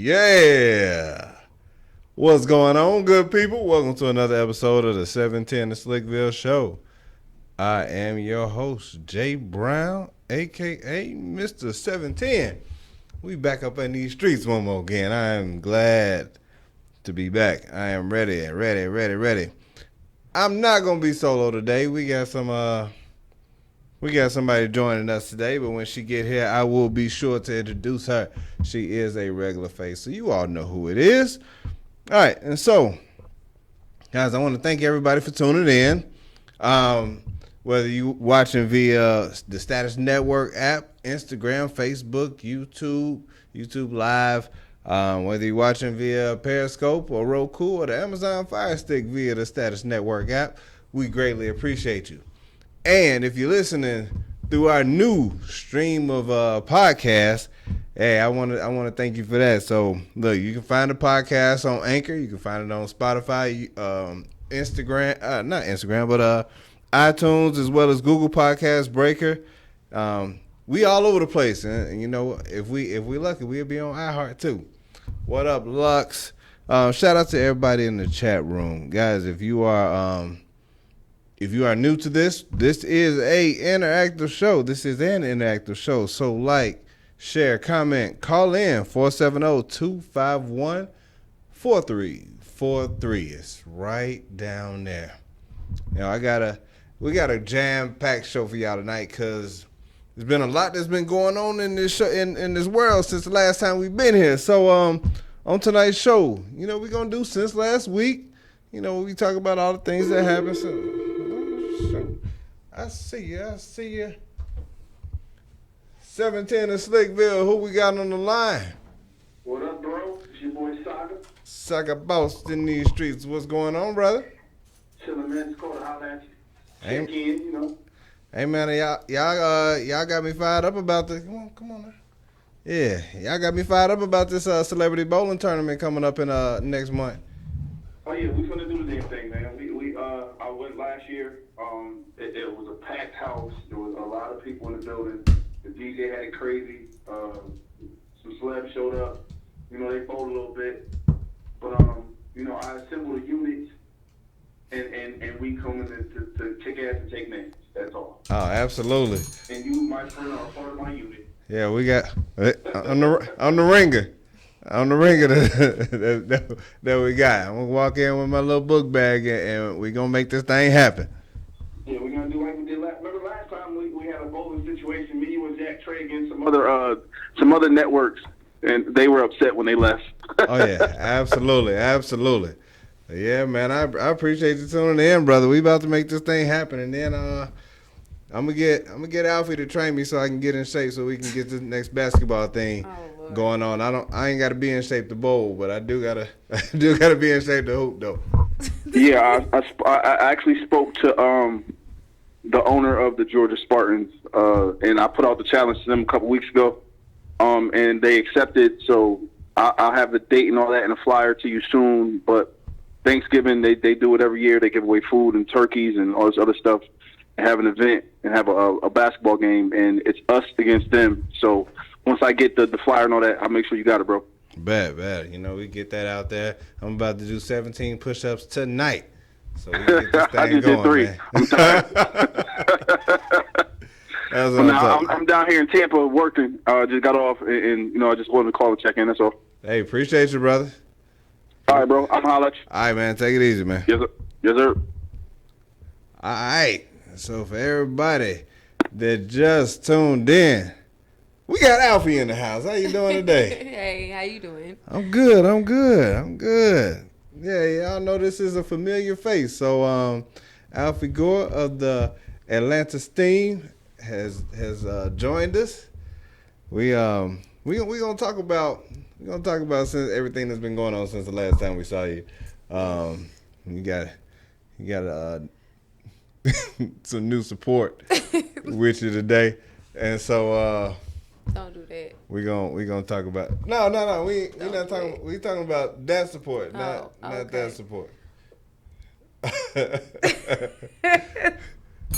Yeah. What's going on, good people? Welcome to another episode of the 710 The Slickville Show. I am your host, Jay Brown, a.k.a. Mr. 710. We back up in these streets one more again. I am glad to be back. I am ready. I'm not going to be solo today. We got somebody joining us today, but when she get here, I will be sure to introduce her. She is a regular face, so you all know who it is. All right, and so, guys, I want to thank everybody for tuning in. Whether you watching via the Status Network app, Instagram, Facebook, YouTube Lyve, whether you're watching via Periscope or Roku or the Amazon Fire Stick via the Status Network app, we greatly appreciate you. And if you're listening through our new stream of podcasts, hey, I want to thank you for that. So, look, you can find the podcast on Anchor. You can find it on Spotify, Instagram, not Instagram, but iTunes, as well as Google Podcasts, Breaker. We all over the place. And you know, if we lucky, we'll be on iHeart too. What up, Lux? Shout out to everybody in the chat room. Guys, if you are new to this is an interactive show. So like, share, comment, call in 470-251-4343. It's right down there. You know, we got a jam-packed show for y'all tonight because there's been a lot that's been going on in this show, in this world since the last time we've been here. So on tonight's show, you know, we're gonna do since last week. You know, we talk about all the things that happened. So, I see you. 710 in Slickville. Who we got on the line? What up, bro? It's your boy Saga. Saga Boss in these streets. What's going on, brother? Chillin', man. It's called to holler at you. Check in, you know. Hey, man, y'all got me fired up about this. Come on now. Yeah, y'all got me fired up about this celebrity bowling tournament coming up in next month. Oh yeah, we finna do the damn thing, man. I went last year. It was a packed house. There was a lot of people in the building. The DJ had it crazy. Some celebs showed up. You know, they bowled a little bit. But you know, I assembled a unit and we coming to kick ass and take names. That's all. Oh, absolutely. And you, my friend, are part of my unit. Yeah, we got on the ringer. On the ringer that we got. I'm going to walk in with my little book bag and we're going to make this thing happen. Yeah, we're going to do like we did last. Remember last time we had a bowling situation, me, you, and Jack Trey against some other networks, and they were upset when they left. Oh, yeah, absolutely. Yeah, man, I appreciate you tuning in, brother. We about to make this thing happen, and then I'm gonna get Alfie to train me so I can get in shape so we can get this next basketball thing going on. I ain't gotta be in shape to bowl, but I do gotta be in shape to hoop though. Yeah, I actually spoke to the owner of the Georgia Spartans, and I put out the challenge to them a couple weeks ago, and they accepted. So I'll have the date and all that and a flyer to you soon. But Thanksgiving, they do it every year. They give away food and turkeys and all this other stuff, and have an event and have a basketball game, and it's us against them. So once I get the flyer and all that, I'll make sure you got it, bro. Bad. You know, we get that out there. I'm about to do 17 push-ups tonight. So we can get this thing I just going, did 3. man. I'm tired. I'm down here in Tampa working. Just got off, and you know, I just wanted to call and check in. That's all. Hey, appreciate you, brother. All right, bro. I'm holla at you. All right, man. Take it easy, man. Yes, sir. Yes, sir. All right. So for everybody that just tuned in, we got Alfie in the house. How you doing today? Hey, how you doing? I'm good. Yeah, y'all know this is a familiar face. So Alfie Gore of the Atlanta Steam has joined us. We gonna talk about since everything that's been going on since the last time we saw you. You got some new support with you today, and so don't do that. We gonna talk about no. We not talking. We talking about that support, not that support.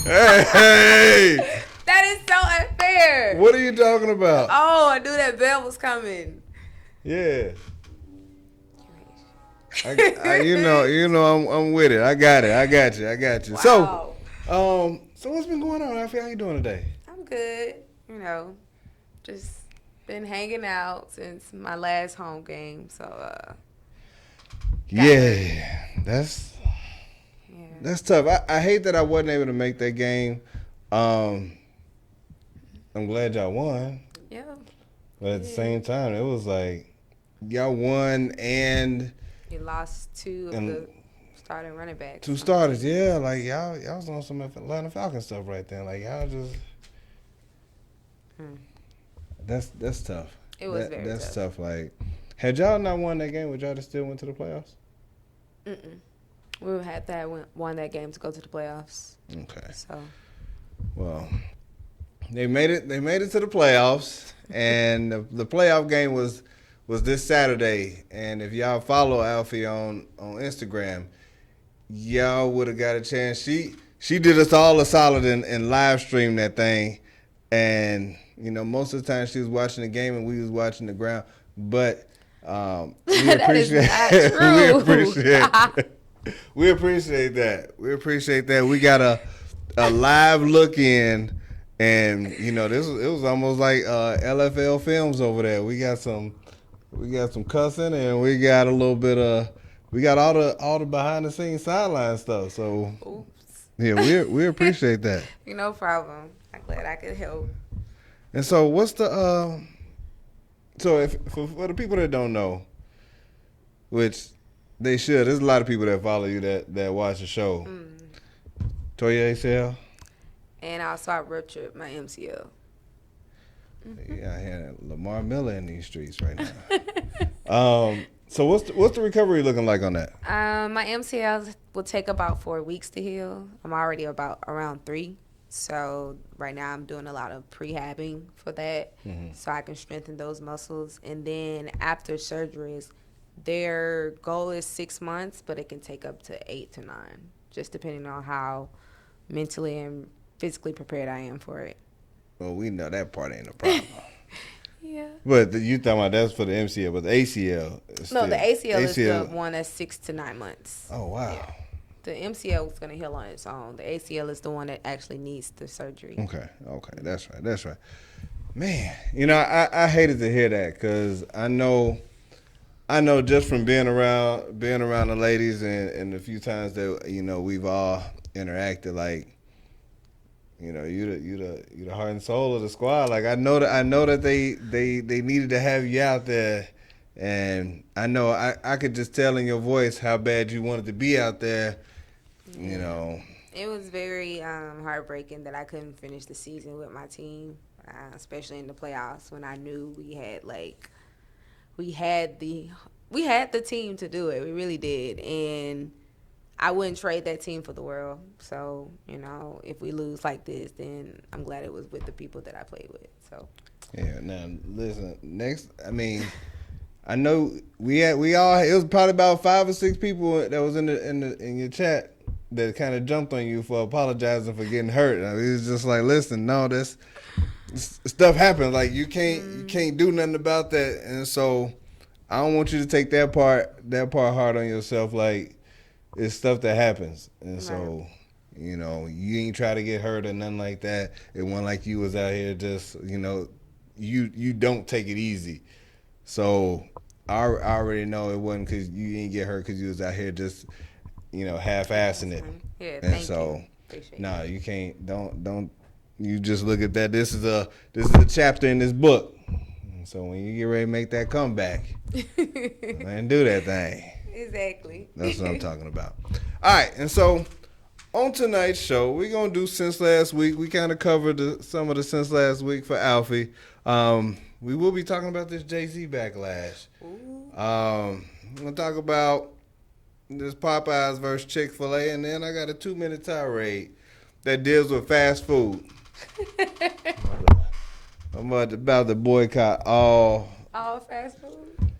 Hey! That is so unfair. What are you talking about? Oh, I knew that bell was coming. Yeah. I'm with it. I got you. Wow. So what's been going on, Alfie? How you doing today? I'm good. Just been hanging out since my last home game. So, Yeah, that's yeah. tough. I hate that I wasn't able to make that game. I'm glad y'all won, Yeah. but at the same time, it was like y'all won and You lost two of the starting running backs. two starters. Yeah, like y'all was on some Atlanta Falcons stuff right there. Like y'all just that's tough. It was very that's tough. tough. Like, had y'all not won that game, would y'all have still went to the playoffs? We would have to have won that game to go to the playoffs. Okay. So, Well, they made it. They made it to the playoffs, and the playoff game was this Saturday. And if y'all follow Alfie on Instagram, y'all would have got a chance. She did us all a solid and live stream that thing. And most of the time she was watching the game and we was watching the ground. But we appreciate we appreciate that. We appreciate that. We got a live look in. And it was almost like LFL films over there. We got some cussing, and we got a little bit of all the behind the scenes sideline stuff. So oops. yeah, we appreciate that. No problem. I'm glad I could help. And so what's the so if for the people that don't know, which they should, there's a lot of people that follow you that watch the show. Tore your ACL? And also I ruptured my MCL. Yeah, I had Lamar Miller in these streets right now. So what's the recovery looking like on that? My MCL will take about 4 weeks to heal. I'm already around 3. So right now I'm doing a lot of prehabbing for that, so I can strengthen those muscles. And then after surgeries, their goal is 6 months, but it can take up to 8 to 9, just depending on how mentally and physically prepared I am for it. Well, we know that part ain't a problem. Yeah. But you talking about that's for the MCL, but the ACL is No, still, the ACL is the one that's 6 to 9 months. Oh, wow. Yeah. The MCL is going to heal on its own. The ACL is the one that actually needs the surgery. Okay, that's right. Man, I hated to hear that because I know just from being around the ladies and the few times that we've all interacted, like you the heart and soul of the squad. Like I know that they needed to have you out there, and I know I could just tell in your voice how bad you wanted to be out there. It was very heartbreaking that I couldn't finish the season with my team, especially in the playoffs when I knew we had the team to do it. We really did, and I wouldn't trade that team for the world. So if we lose like this, then I'm glad it was with the people that I played with. So yeah. Now listen, next, I mean, I know it was probably about 5 or 6 people that was in your chat that kind of jumped on you for apologizing for getting hurt. I mean, it was just like, listen, no, this stuff happens. Like you can't do nothing about that, and so I don't want you to take that part hard on yourself. Like it's stuff that happens, and so you ain't try to get hurt or nothing like that. It wasn't like you was out here just you don't take it easy. So I already know it wasn't because you didn't get hurt because you was out here just half-assing it. Yeah, and thank so you. no, you can't. Don't. You just look at that. This is a chapter in this book. And so when you get ready to make that comeback, and do that thing. Exactly. That's what I'm talking about. All right, and so on tonight's show, we're gonna do since last week. We kind of covered some of the since last week for Alfie. We will be talking about this Jay-Z backlash. I'm gonna talk about this Popeyes versus Chick-fil-A, and then I got a 2-minute tirade that deals with fast food. I'm about to boycott all fast food.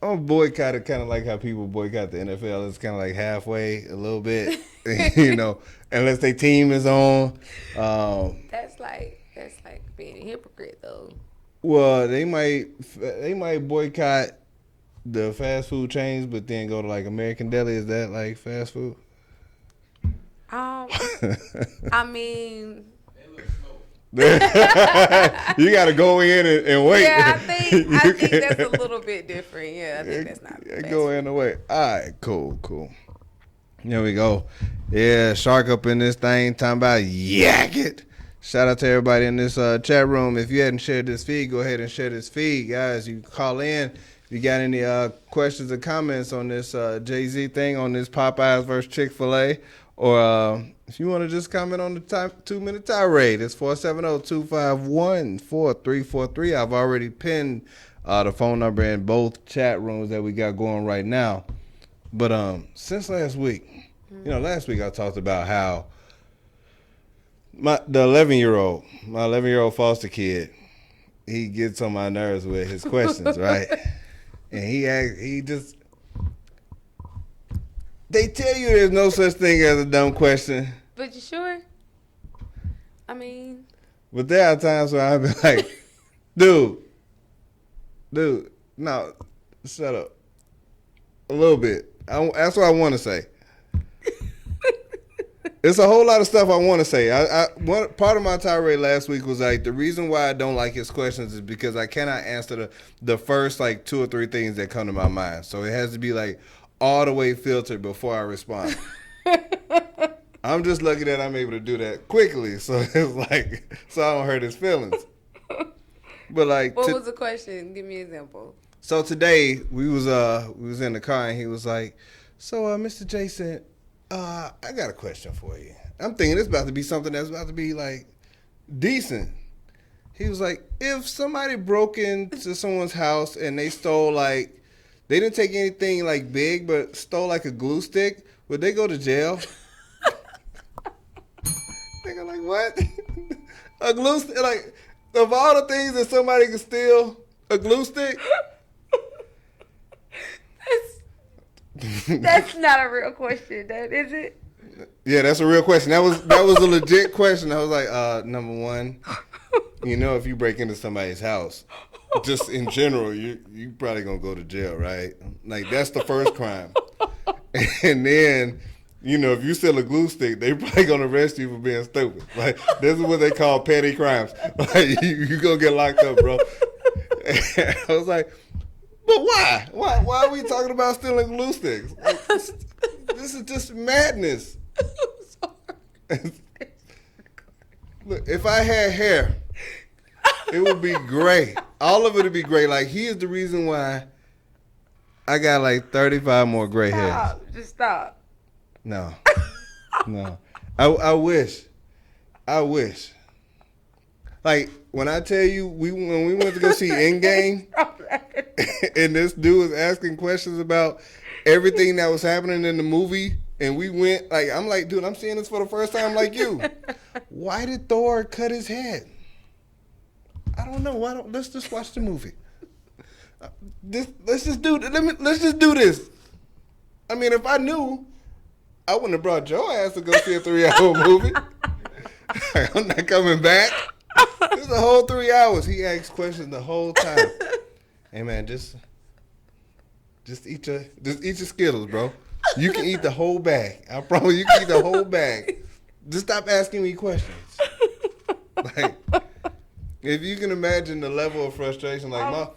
I'm boycott it kind of like how people boycott the NFL. It's kind of like halfway a little bit, unless their team is on. That's like being a hypocrite though. Well, they might boycott the fast food chains, but then go to like American Deli? Is that like fast food? I mean, you got to go in and wait. yeah, I think that's a little bit different. Yeah, I think that's not. Go in and wait. All right, cool. There we go. Yeah, Shark up in this thing talking about yak it. Shout out to everybody in this chat room. If you hadn't shared this feed, go ahead and share this feed, guys. You can call in. If you got any questions or comments on this Jay-Z thing, on this Popeyes versus Chick-fil-A, or if you want to just comment on the 2-minute tirade, it's 470-251-4343. I've already pinned the phone number in both chat rooms that we got going right now. But since last week, last week I talked about how my 11-year-old foster kid, he gets on my nerves with his questions, right? And they tell you there's no such thing as a dumb question. But you sure? I mean. But there are times where I'll be like, dude, no, shut up. A little bit. That's what I want to say. It's a whole lot of stuff I want to say. Part of my tirade last week was like, the reason why I don't like his questions is because I cannot answer the first like 2 or 3 things that come to my mind. So it has to be like all the way filtered before I respond. I'm just lucky that I'm able to do that quickly. So it's like, so I don't hurt his feelings. But like, what was the question? Give me an example. So today we was in the car and he was like, so Mr. Jason, I got a question for you. I'm thinking it's about to be something that's about to be like decent. He was like, if somebody broke into someone's house and they stole like, they didn't take anything like big, but stole like a glue stick, would they go to jail? Nigga, like what? A glue stick? Like, of all the things that somebody could steal, a glue stick? That's not a real question, that is it? Yeah, that's a real question. That was a legit question. I was like, number one, if you break into somebody's house, just in general, you probably gonna go to jail, right? Like that's the first crime. And then, if you steal a glue stick, they probably gonna arrest you for being stupid. Like this is what they call petty crimes. Like you gonna get locked up, bro. And I was like, but why? Why are we talking about stealing glue sticks? Like, this is just madness. Look, if I had hair, it would be gray. All of it would be gray. Like, he is the reason why I got like 35 more gray hairs. Just stop. No. I wish. Like, when I tell you, when we went to go see Endgame, and this dude was asking questions about everything that was happening in the movie, and we went, like, I'm like, dude, I'm seeing this for the first time like you. Why did Thor cut his head? I don't know. Let's just watch the movie. Let's just do this. I mean, if I knew, I wouldn't have brought your ass to go see a 3-hour movie. I'm not coming back. It's a whole 3 hours. He asks questions the whole time. Hey man, just eat your Skittles, bro. You can eat the whole bag. I promise you can eat the whole bag. Just stop asking me questions. Like, if you can imagine the level of frustration, like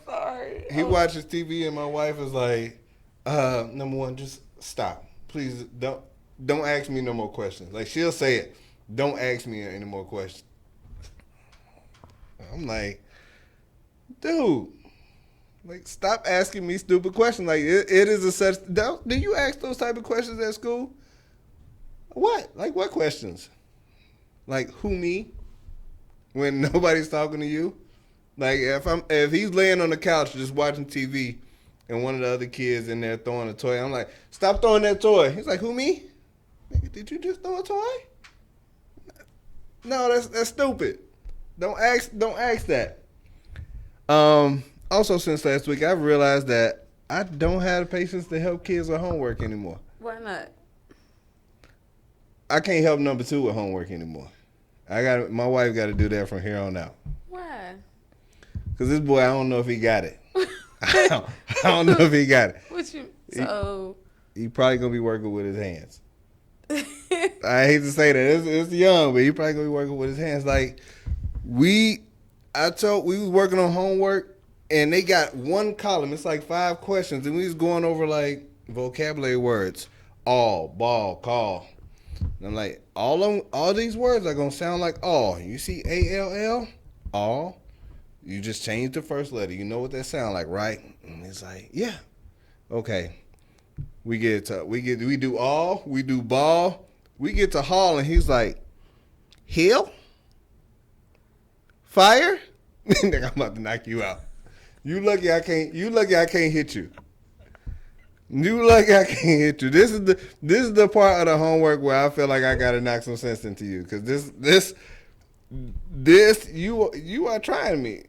he watches TV and my wife is like, number one, just stop. Please don't ask me no more questions. Like she'll say it. Don't ask me any more questions. I'm like, dude, like stop asking me stupid questions. Like it is a such. Do you ask those type of questions at school? What? Like what questions? Like who, me? When nobody's talking to you? Like if he's laying on the couch just watching TV and one of the other kids in there throwing a toy, I'm like, stop throwing that toy. He's like, who, me? Nigga, did you just throw a toy? No, that's stupid. Don't ask that. Also, since last week, I've realized that I don't have the patience to help kids with homework anymore. Why not? I can't help number 2 with homework anymore. My wife got to do that from here on out. Why? Because this boy, I don't know if he got it. I don't know if he got it. What you so? He probably gonna be working with his hands. I hate to say that it's young, but he probably gonna be working with his hands. Like we was working on homework, and they got one column. It's like 5 questions, and we was going over like vocabulary words. All, ball, call. And I'm like, all these words are gonna sound like all. You see ALL, all. You just change the first letter. You know what that sound like, right? And it's like, yeah, okay. We do all, we do ball, we get to Hall, and he's like, hill, fire. Nigga, I'm about to knock you out. You lucky I can't hit you. You lucky I can't hit you. This is the part of the homework where I feel like I gotta knock some sense into you, because this you are trying me.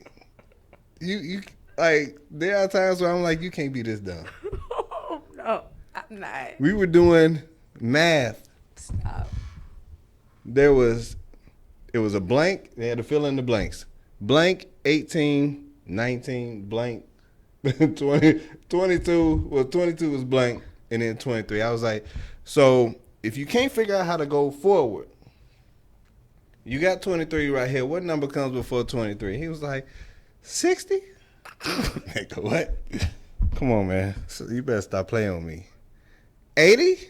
You like, there are times where I'm like, you can't be this dumb. Oh, no, I'm not. We were doing math. Stop. It was a blank. They had to fill in the blanks. Blank 18, 19, blank 20, 22. Well, 22 was blank, and then 23. I was like, so if you can't figure out how to go forward, you got 23 right here. What number comes before 23? He was like, 60? Nigga, what? Come on, man. So you better stop playing with me. 80?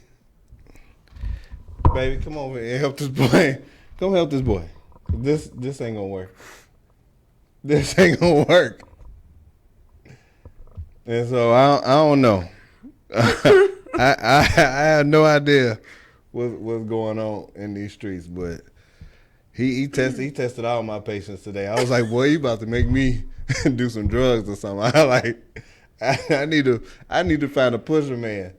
Baby, come over and help this boy. Come help this boy. This ain't gonna work. This ain't gonna work. And so I don't know. I have no idea what's going on in these streets, but he tested all my patience today. I was like, boy, you about to make me do some drugs or something. I need to find a pusher man.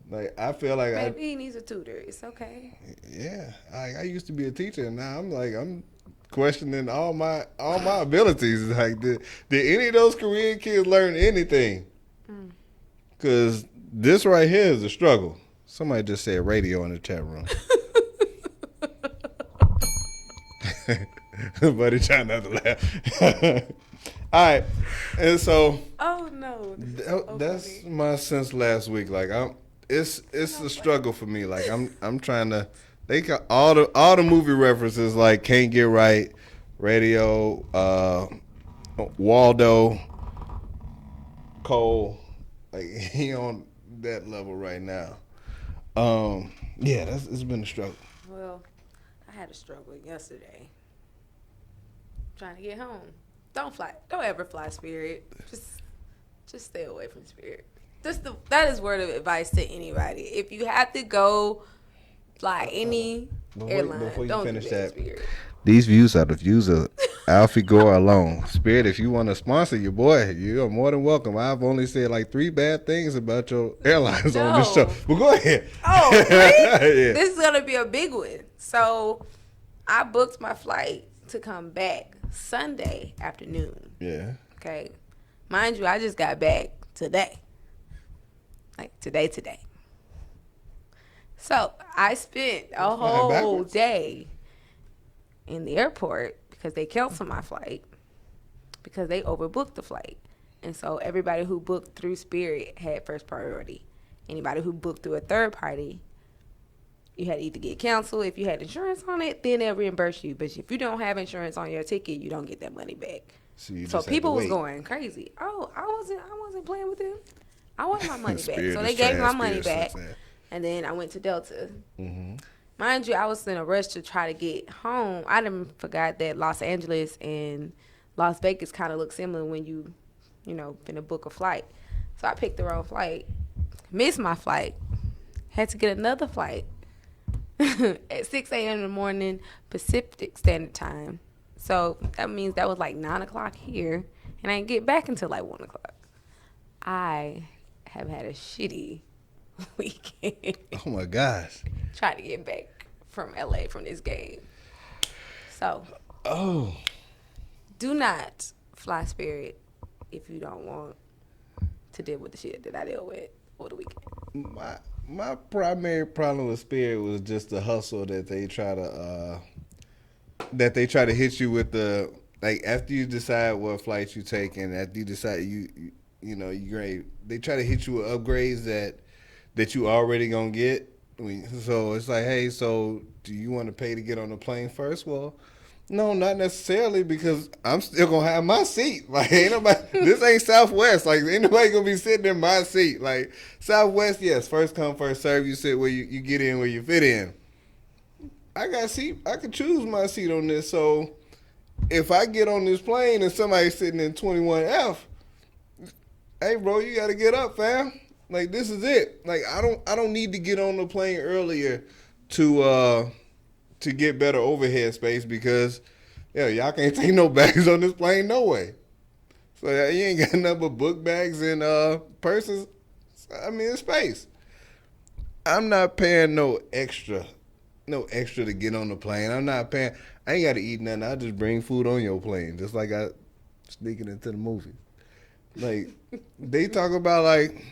Like, I feel like maybe he needs a tutor. It's okay. Yeah, I used to be a teacher, and now I'm questioning all my abilities. Like, did any of those Korean kids learn anything? Because this right here is a struggle. Somebody just said radio in the chat room. Buddy trying not to laugh. All right, and so. Oh no. That's my sense last week. Like, it's a struggle for me. Like, I'm trying to. They got all the movie references, like Can't Get Right, Radio, Waldo, Cole. Like, he on that level right now. Yeah, it's been a struggle. Well, I had a struggle yesterday. Trying to get home. Don't ever fly Spirit. Just stay away from Spirit. That is word of advice to anybody. If you have to go fly any airline, before you don't finish do that, Spirit. These views are the views of Alfie Gore alone. Spirit, if you want to sponsor your boy, you are more than welcome. I've only said like 3 bad things about your airlines on this show. But go ahead. Oh, really? Yeah. This is going to be a big one. So I booked my flight to come back Sunday afternoon. Yeah. Okay. Mind you, I just got back today. Like today. So I spent a whole day in the airport because they canceled my flight because they overbooked the flight. And so everybody who booked through Spirit had first priority. Anybody who booked through a third party, you had to either get canceled. If you had insurance on it, then they'll reimburse you. But if you don't have insurance on your ticket, you don't get that money back. So people was going crazy. Oh, I wasn't playing with them. I want my money back. So they gave me my money back. And then I went to Delta. Mm-hmm. Mind you, I was in a rush to try to get home. I didn't forgot that Los Angeles and Las Vegas kind of look similar when you finna book a flight. So I picked the wrong flight. Missed my flight. Had to get another flight at 6 a.m. in the morning Pacific Standard Time. So that means that was like 9 o'clock here. And I didn't get back until like 1 o'clock. I have had a shitty weekend. Oh my gosh. Trying to get back from LA from this game. So. Oh. Do not fly Spirit if you don't want to deal with the shit that I deal with over the weekend. My primary problem with Spirit was just the hustle that they try to hit you with, the like after you decide what flights you take and after you decide they try to hit you with upgrades that you already gonna get. So it's like, hey, so do you want to pay to get on the plane first? Well, no, not necessarily, because I'm still gonna have my seat. Like, ain't nobody. This ain't Southwest. Like, ain't nobody gonna be sitting in my seat. Like, Southwest, yes, first come, first serve. You sit where you get in where you fit in. I got seat. I can choose my seat on this. So if I get on this plane and somebody's sitting in 21F, hey, bro, you got to get up, fam. Like, this is it. Like, I don't need to get on the plane earlier to get better overhead space, because y'all can't take no bags on this plane, no way. So you ain't got nothing but book bags and purses. I mean, it's space. I'm not paying no extra to get on the plane. I'm not paying. I ain't got to eat nothing. I just bring food on your plane, just like I sneaking into the movie. Like, they talk about, like,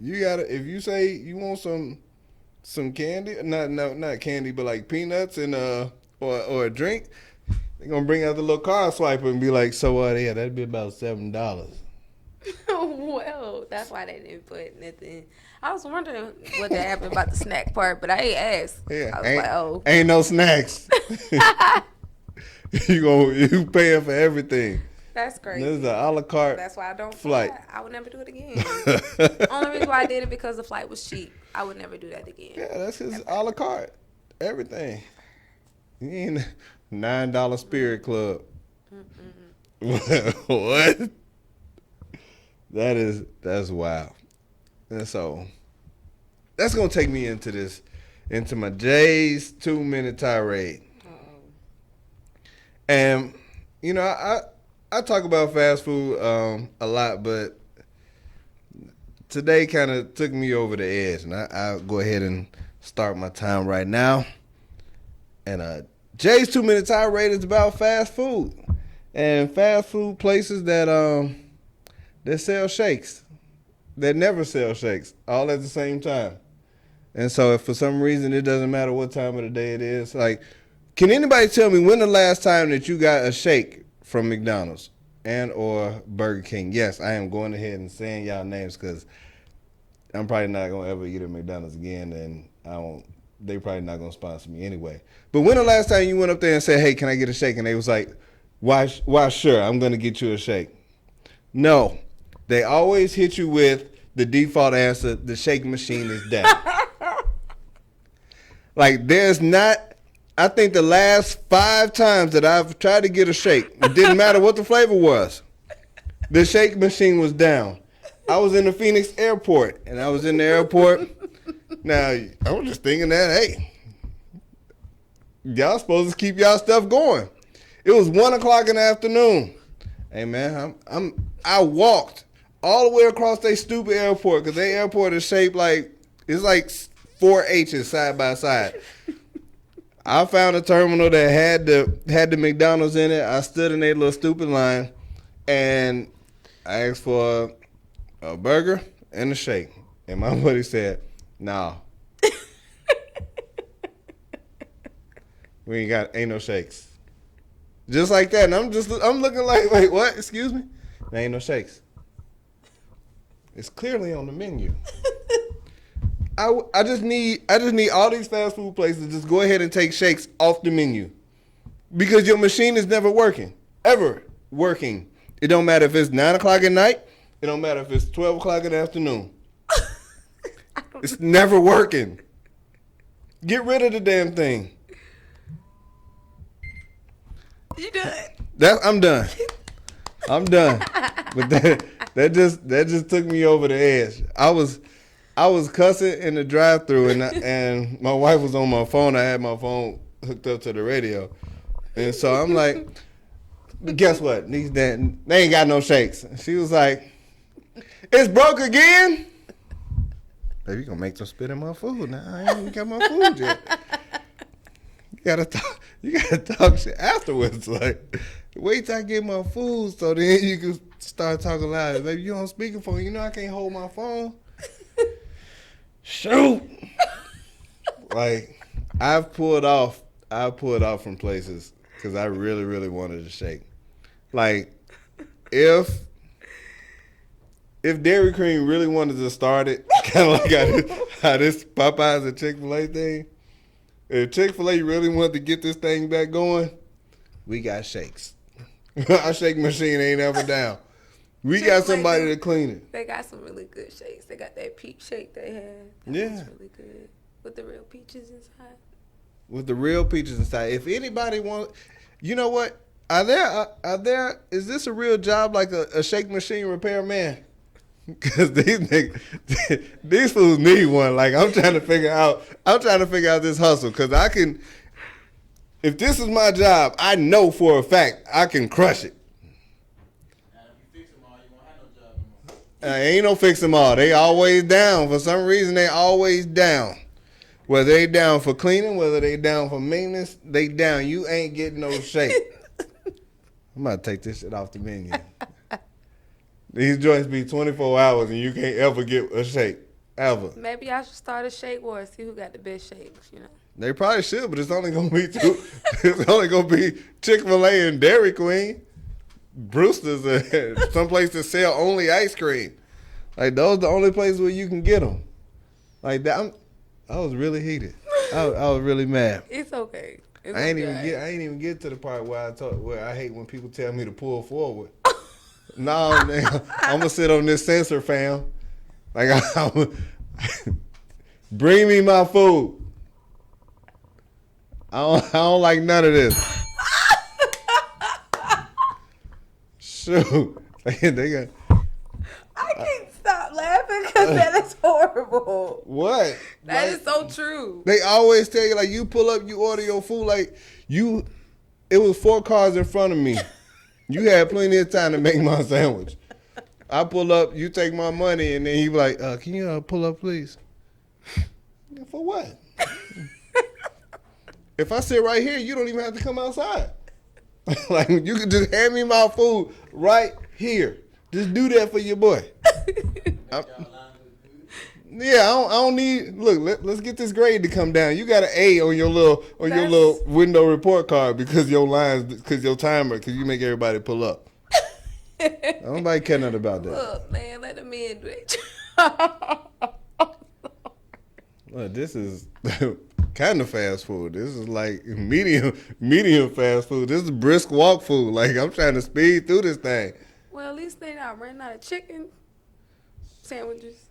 you gotta, if you say you want some candy, not candy, but like peanuts and or a drink, they're gonna bring out the little card swiper and be like, so yeah, that'd be about $7. Well, that's why they didn't put nothing. I was wondering what that happened about the snack part, but I ain't asked. Yeah, I was like, oh, ain't no snacks. you paying for everything. that's crazy. This is an a la carte. That's why I don't flight. fly. I would never do it again. Only reason why I did it because the flight was cheap. I would never do that again. Yeah, that's his a la carte. Everything. You ain't $9 Spirit Club. What? That's wild. And so that's gonna take me into my Jay's 2-minute tirade. And I talk about fast food a lot, but today kind of took me over the edge, and I'll go ahead and start my time right now. And Jay's 2-minute tirade is about fast food and fast food places that sell shakes, that never sell shakes, all at the same time. And so if for some reason it doesn't matter what time of the day it is, like, can anybody tell me when the last time that you got a shake from McDonald's and or Burger King? Yes, I am going ahead and saying y'all names because I'm probably not going to ever eat at McDonald's again, and they probably not going to sponsor me anyway. But when the last time you went up there and said, hey, can I get a shake? And they was like, why sure, I'm going to get you a shake. No, they always hit you with the default answer, the shake machine is down. Like, there's not, I think the last 5 times that I've tried to get a shake, it didn't matter what the flavor was, the shake machine was down. I was in the Phoenix airport, and I was in the airport. Now, I was just thinking that, hey, y'all supposed to keep y'all stuff going. It was 1 o'clock in the afternoon. Hey, man, I walked all the way across their stupid airport, because their airport is shaped like, it's like 4 H's side by side. I found a terminal that had the McDonald's in it. I stood in a little stupid line, and I asked for a burger and a shake. And my buddy said, nah. Ain't no shakes. Just like that. And I'm looking like, wait, what? Excuse me? There ain't no shakes. It's clearly on the menu. I just need all these fast food places to just go ahead and take shakes off the menu, because your machine is never working, ever working. It don't matter if it's 9 o'clock at night. It don't matter if it's 12 o'clock in the afternoon. It's never working. Get rid of the damn thing. You done? I'm done. I'm done. But that just took me over the edge. I was cussing in the drive-thru, and my wife was on my phone. I had my phone hooked up to the radio, and so I'm like, guess what? They ain't got no shakes. She was like, it's broke again. Baby, you gonna make them spit in my food now? I ain't even got my food yet. You gotta talk shit afterwards. Like, wait till I get my food, so then you can start talking loud. Baby, you on speakerphone? You know I can't hold my phone. Shoot! Like, I've pulled off from places because I really, really wanted a shake. Like, if if Dairy Queen really wanted to start it, kind of like how this Popeyes and Chick-fil-A thing, if Chick-fil-A really wanted to get this thing back going, we got shakes. Our shake machine ain't ever down. We got somebody to clean it. They got some really good shakes. They got that peach shake they had. That was really good. With the real peaches inside. With the real peaches inside. If anybody wants, you know what? Are there? Is this a real job, like a shake machine repairman? Because these fools need one. Like I'm trying to figure out this hustle. Because I can, if this is my job, I know for a fact I can crush it. Ain't no fix them all. They always down. For some reason, they always down. Whether they down for cleaning, whether they down for maintenance, they down. You ain't getting no shake. I'm about to take this shit off the menu. These joints be 24 hours and you can't ever get a shake. Ever. Maybe I should start a shake war and see who got the best shakes, you know. They probably should, but it's only gonna be two. It's only gonna be Chick-fil-A and Dairy Queen. Brewster's someplace to sell only ice cream. Like those are the only places where you can get them. Like that, I was really heated. I was really mad. It's okay. I ain't even get to the part where I hate when people tell me to pull forward. No, man, I'm gonna sit on this sensor, fam. Like bring me my food. I don't like none of this. Shoot, they got. I can't stop laughing because that is horrible. What? That is so true. They always tell you, like, you pull up, you order your food, like, it was 4 cars in front of me. You had plenty of time to make my sandwich. I pull up, you take my money, and then he be like, can you pull up, please? For what? If I sit right here, you don't even have to come outside. Like, you can just hand me my food right here. Just do that for your boy. I don't need. Look, let's get this grade to come down. You got an A on your little window report card because your timer, because you make everybody pull up. Nobody care nothing about that. Look, man, let them in, bitch. Look, this is kind of fast food. This is like medium fast food. This is brisk walk food. Like, I'm trying to speed through this thing. Well, at least they not running out of chicken sandwiches.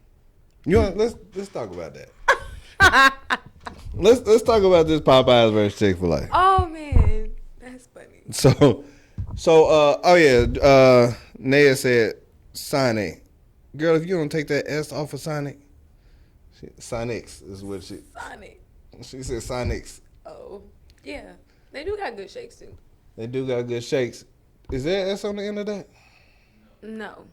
You know, let's talk about that. let's talk about this Popeyes versus Chick-fil-A. Oh man, that's funny. Naya said Sonic. Girl, if you don't take that S off of Sonic, Sonics is what she. Sonic. She said Sonics. Oh yeah, they do got good shakes too. They do got good shakes. Is there an S on the end of that? No.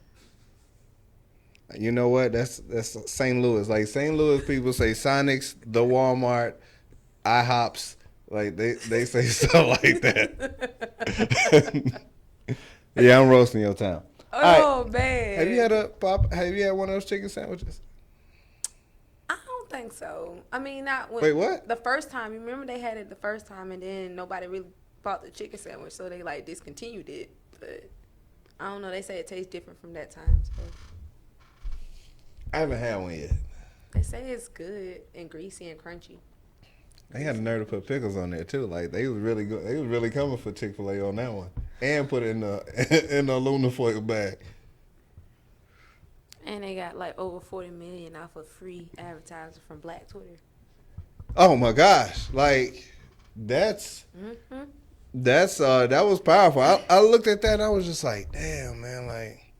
You know what? That's St. Louis. Like St. Louis people say Sonics, the Walmart, IHOPs. Like they say stuff like that. Yeah, I'm roasting your town. Oh right. Man. Have you had one of those chicken sandwiches? I don't think so. I mean, not when. Wait, what? The first time. You remember they had it the first time, and then nobody really bought the chicken sandwich, so they like discontinued it. But I don't know. They say it tastes different from that time. So. I haven't had one yet. They say it's good and greasy and crunchy. They had the nerve to put pickles on there too. Like they was really good. They was really coming for Chick-fil-A on that one, and put it in the aluminum foil bag. And they got like over 40 million off of free advertising from Black Twitter. Oh my gosh! Like that was powerful. I looked at that and I was just like, damn, man! Like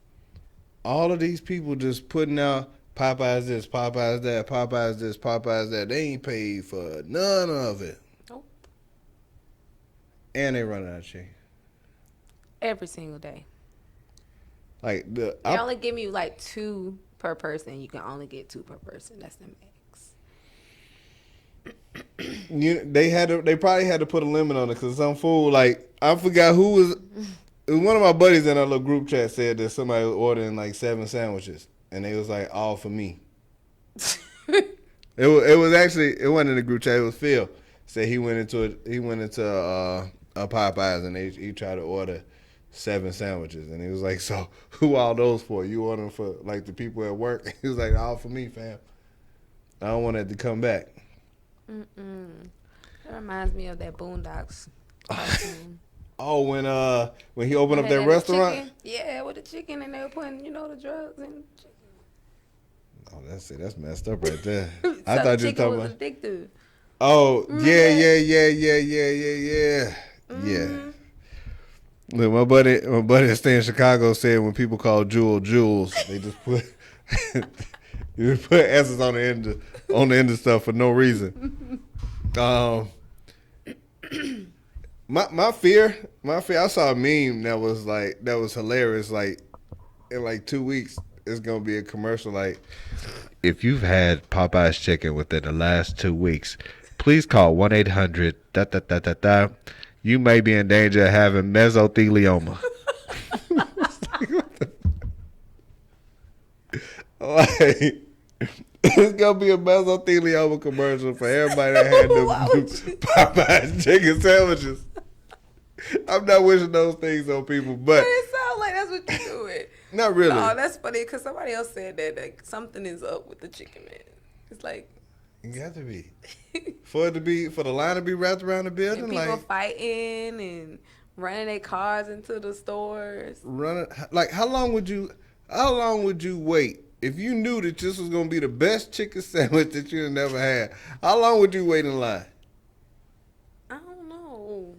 all of these people just putting out Popeyes this, Popeyes that, Popeyes this, Popeyes that. They ain't paid for none of it. Nope. And they running out of chicken. Every single day. Like they only give you like 2 per person. You can only get 2 per person. That's the max. They probably had to put a limit on it because some fool, like, I forgot who was. It was one of my buddies in our little group chat said that somebody was ordering like 7 sandwiches. And they was like, all for me. It wasn't in the group chat. It was Phil. Said he went into a Popeyes and he tried to order 7 sandwiches. And he was like, so who all those for? You want them for, like, the people at work? He was like, all for me, fam. I don't want that to come back. That reminds me of that Boondocks cartoon. Oh, when he opened up that restaurant? Chicken. Yeah, with the chicken, and they were putting, the drugs in the chicken. Oh, that's it. That's messed up right there. So I thought you were talking was about. addictive. Oh, yeah. Look, my buddy that stay in Chicago said when people call Jewel Jules, they just put you just put S's on the end of stuff for no reason. My fear, I saw a meme that was hilarious. Like in like 2 weeks, it's gonna be a commercial like, if you've had Popeye's chicken within the last 2 weeks, please call 1-800 . You may be in danger of having mesothelioma. Like, it's gonna be a mesothelioma commercial for everybody that had the Popeye's chicken sandwiches. I'm not wishing those things on people, but It sounds like that's what you're doing. not really. No, that's funny because somebody else said that like, something is up with the chicken man. It's like You got to be for the line to be wrapped around the building, and people like fighting and running their cars into the stores. running. Like how long would you wait if you knew that this was gonna be the best chicken sandwich that you had never had? How long would you wait in line? I don't know.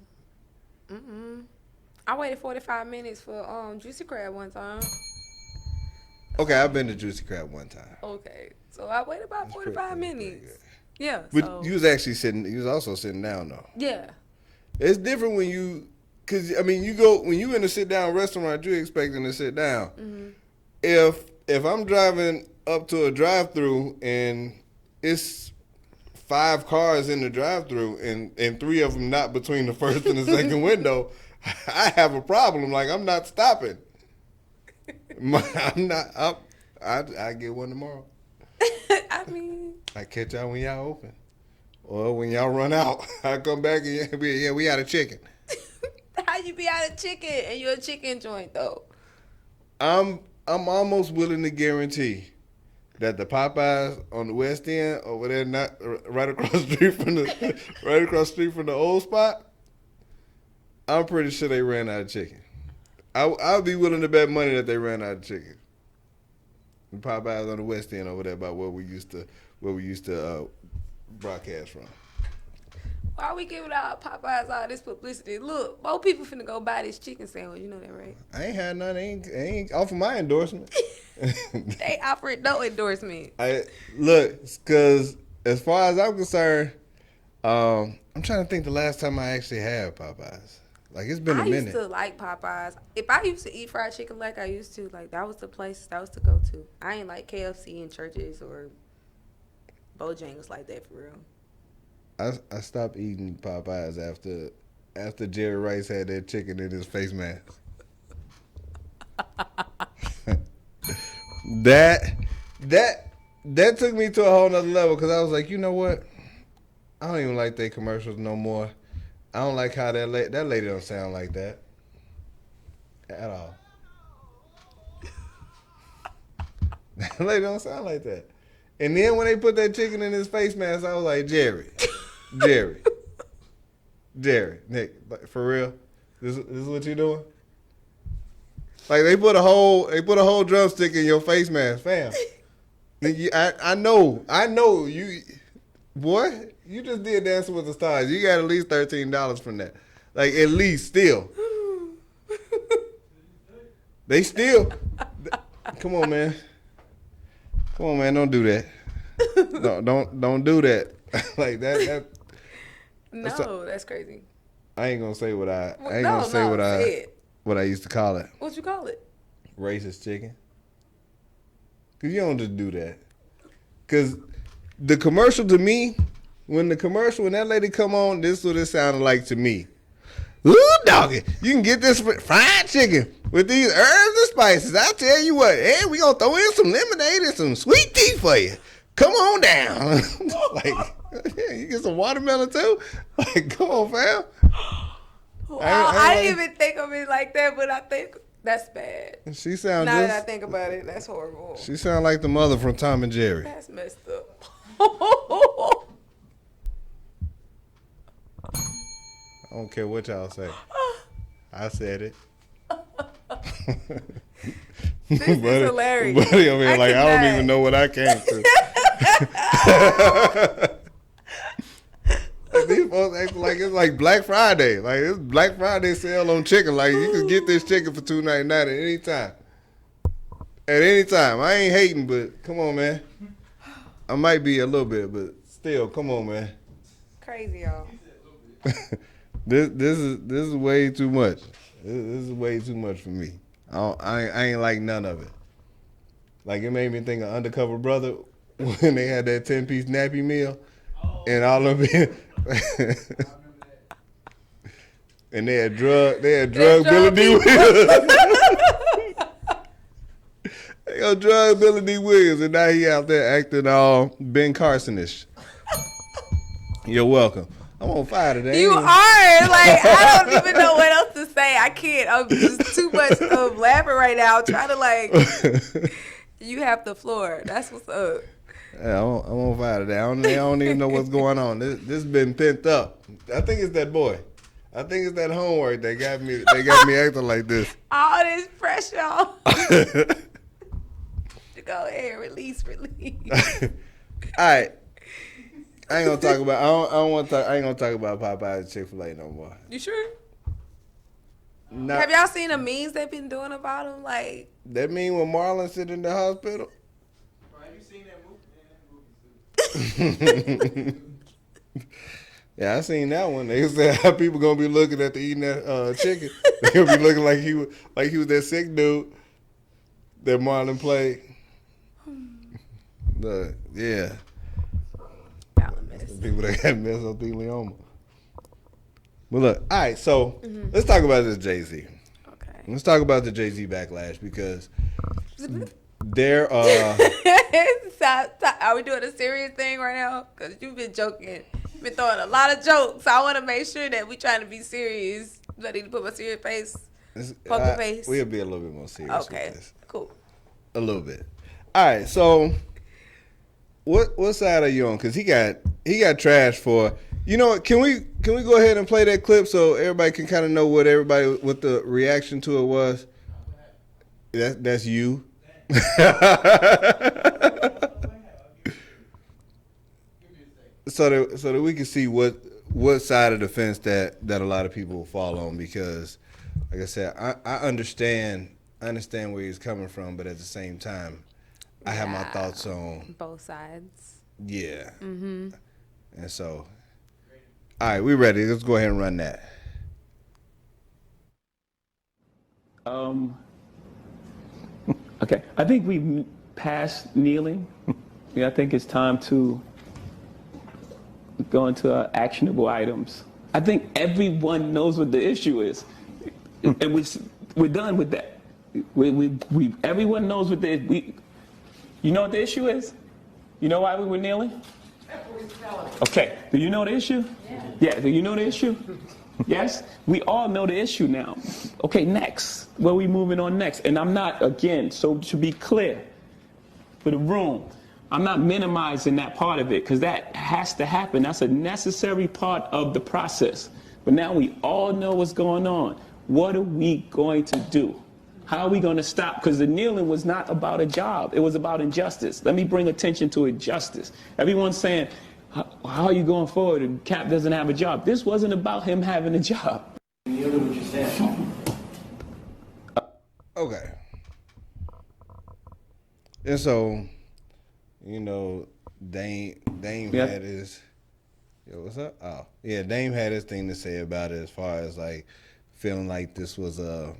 I waited 45 minutes for Juicy Crab one time. Okay, I've been to Juicy Crab one time. Okay, so I waited about 45 minutes. Yeah, But so, you was actually sitting. You was also sitting down though. yeah. It's different when you, cause I mean, you go when you in a sit down restaurant, you're expecting to sit down. Mm-hmm. If I'm driving up to a drive through and it's 5 cars in the drive through and 3 of them not between the first and the second window, I have a problem. Like I'm not stopping. I get one tomorrow. I mean, I catch y'all when y'all open, or when y'all run out. I come back and we out of chicken. how you be out of chicken and you're a chicken joint though? I'm almost willing to guarantee that the Popeyes on the West End over there, not right across the street from the old spot, I'm pretty sure they ran out of chicken. I'll be willing to bet money that they ran out of chicken. The Popeyes on the West End over there, about where we used to broadcast from. Why we giving out Popeyes all this publicity? Look, more people finna go buy this chicken sandwich. You know that, right? I ain't had none. Ain't offer my endorsement. They offered no endorsement. Look, because as far as I'm concerned, I'm trying to think the last time I actually had Popeyes. Like it's been a minute. I used to like Popeyes. If I used to eat fried chicken like I used to, like that was the place, that was the go-to. I ain't like KFC in churches or Bojangles like that for real. I stopped eating Popeyes after Jerry Rice had that chicken in his face mask. that took me to a whole nother level because I was like, you know what? I don't even like their commercials no more. I don't like how that lady don't sound like that at all. That lady don't sound like that. And then when they put that chicken in his face mask, I was like, Jerry, Nick, like, for real, this is what you doing? Like they put a whole drumstick in your face mask, fam. I know you, boy. You just did Dancing with the Stars. You got at least $13 from that. Like, at least, still. They still. Come on, man. Don't do that. No, don't do that. Like that. No, that's crazy. I ain't gonna say what I used to call it. What you call it? Racist chicken. Cause you don't just do that. Cause the commercial to me. When that lady come on, this is what it sounded like to me. Ooh, doggy, you can get this fried chicken with these herbs and spices. I'll tell you what, hey, we gonna throw in some lemonade and some sweet tea for you. Come on down. Like, yeah, you get some watermelon too? Like, come on, fam. Well, I didn't even think of it like that, but I think that's bad. She sounds now that I think about it, that's horrible. She sounds like the mother from Tom and Jerry. That's messed up. I don't care what y'all say. I said it. This is hilarious. Buddy over here like, I don't even know what I came to. Like, these folks act like it's like Black Friday. Like, it's Black Friday sale on chicken. Like, you can get this chicken for $2.99 at any time. At any time. I ain't hating, but come on, man. I might be a little bit, but still, come on, man. Crazy, y'all. This is way too much. This is way too much for me. I ain't like none of it. Like, it made me think of Undercover Brother when they had that 10-piece nappy meal and all of it. And they had drug Billy D. Williams. They got drug Billy D. Williams, and now he out there acting all Ben Carson-ish. You're welcome. I'm on fire today. You are. Like, I don't even know what else to say. I can't. I'm just too much of laughing right now. I'm trying to, like, you have the floor. That's what's up. Yeah, I'm on fire today. I don't even know what's going on. This been pent up. I think it's that boy. I think it's that homework that got me acting like this. All this pressure on. To go ahead, release. All right. I ain't gonna talk about. I ain't gonna talk about Popeyes and Chick-fil-A no more. You sure? Not, have y'all seen the memes they've been doing about them? Like, that mean when Marlon sit in the hospital? Have you seen that movie? Yeah, I seen that one. They said how people gonna be looking at the eating that chicken. They gonna be looking like he was that sick dude that Marlon played. Yeah. People that got mesothelioma. But look, all right, so let's talk about this Jay-Z. okay. Let's talk about the Jay-Z backlash because there are... Are we doing a serious thing right now? Because you've been joking. You've been throwing a lot of jokes. So I want to make sure that we trying to be serious. Do I need to put my serious face? Poker face? We'll be a little bit more serious okay, with this. Cool. A little bit. All right, so... What side are you on? Because he got trashed for. You know what? Can we go ahead and play that clip so everybody can kind of know what the reaction to it was? That's you. so that we can see what side of the fence that a lot of people fall on, because like I said, I understand where he's coming from, but at the same time, I have my thoughts on both sides. Yeah. Mm-hmm. And so, all right, we ready. Let's go ahead and run that. Okay. I think we've passed kneeling. I think it's time to go into actionable items. I think everyone knows what the issue is, and we're done with that. Everyone knows what You know what the issue is? You know why we were kneeling? Okay. Do you know the issue? Yeah. Do you know the issue? Yes? We all know the issue now. Okay, next. Where are we moving on next? And I'm not, again, so to be clear for the room, I'm not minimizing that part of it, because that has to happen. That's a necessary part of the process. But now we all know what's going on. What are we going to do? How are we going to stop? Because the kneeling was not about a job. It was about injustice. Let me bring attention to injustice. Everyone's saying, how are you going forward? And Cap doesn't have a job. This wasn't about him having a job. Kneeling what you said. Okay. And so, you know, Dame had his... Yo, what's up? Oh, yeah, Dame had his thing to say about it as far as, like, feeling like this was a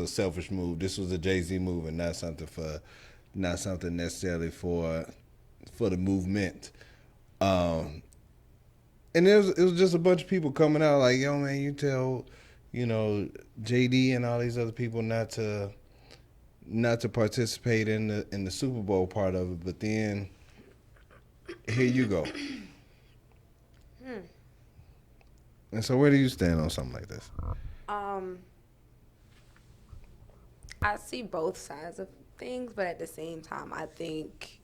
selfish move. This was a Jay-Z move, and not something necessarily for the movement. And it was just a bunch of people coming out like, yo, man, you tell, you know, JD and all these other people not to participate in the Super Bowl part of it, but then here you go. And so where do you stand on something like this? I see both sides of things, but at the same time, I think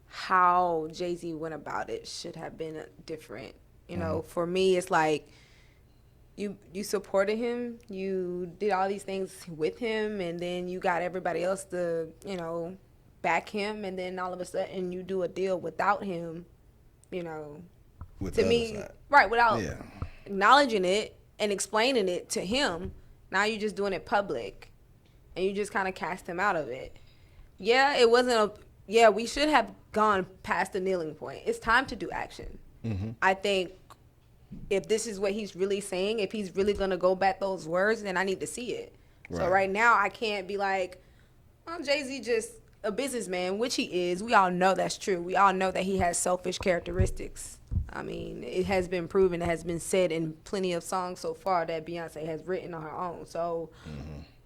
how Jay-Z went about it should have been different. You know, for me, it's like you supported him, you did all these things with him, and then you got everybody else to, you know, back him, and then all of a sudden you do a deal without him, you know, With to the me, other side. right, without Yeah. acknowledging it and explaining it to him. Now you're just doing it public, and you just kind of cast him out of it. Yeah, it wasn't a. Yeah, we should have gone past the kneeling point. It's time to do action. I think if this is what he's really saying, if he's really gonna go back those words, then I need to see it. So Right. right now, I can't be like, "Oh, Jay-Z just a businessman," which he is. We all know that's true. We all know that he has selfish characteristics. I mean, it has been proven, it has been said in plenty of songs so far that Beyonce has written on her own. So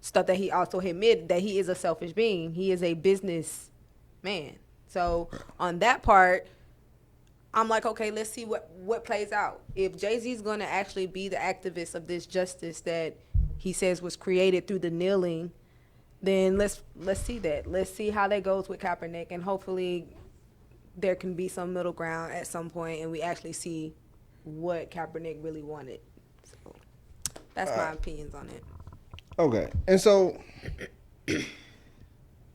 stuff that he also admitted that he is a selfish being. He is a business man. So on that part, I'm like, okay, let's see what plays out. If Jay-Z's going to actually be the activist of this justice that he says was created through the kneeling, then let's see that. Let's see how that goes with Kaepernick, and hopefully there can be some middle ground at some point, and we actually see what Kaepernick really wanted. So that's my opinions on it. Okay. And so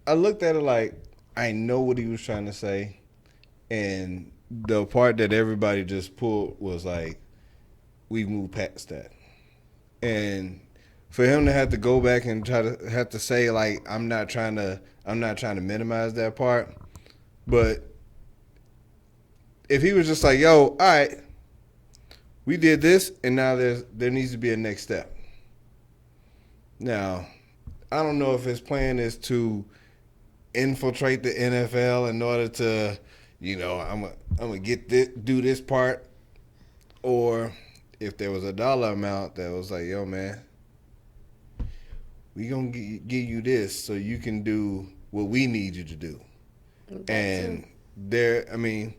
I looked at it like I know what he was trying to say, and the part that everybody just pulled was like, we moved past that. And for him to have to go back and try to have to say like, I'm not trying to minimize that part, but if he was just like, yo, all right, we did this, and now there needs to be a next step. Now, I don't know if his plan is to infiltrate the NFL in order to, you know, I'm gonna do this part, or if there was a dollar amount that was like, yo, man, we gonna give you this so you can do what we need you to do. And there, I mean,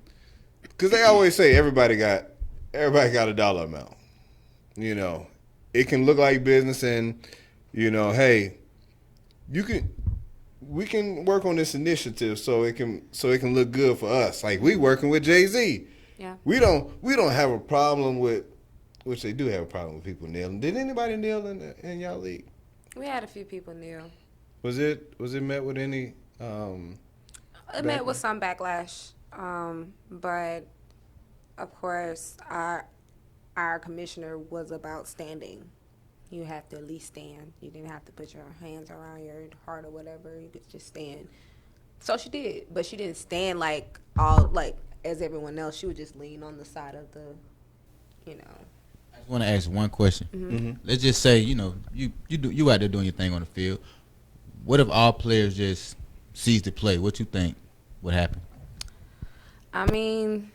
because they always say everybody got a dollar amount. You know, it can look like business, and you know, hey, we can work on this initiative so it can look good for us. Like we working with Jay-Z. Yeah. We don't have a problem with, which they do have a problem with people kneeling. Did anybody kneel in y'all league? We had a few people kneel. Was it met with any? It met with some backlash, but of course our commissioner was about standing. You have to at least stand. You didn't have to put your hands around your heart or whatever. You could just stand. So she did, but she didn't stand like as everyone else. She would just lean on the side of the, you know. I just want to ask one question. Let's just say, you know, you out there doing your thing on the field. What if all players just ceased to play? What you think would happen? I mean,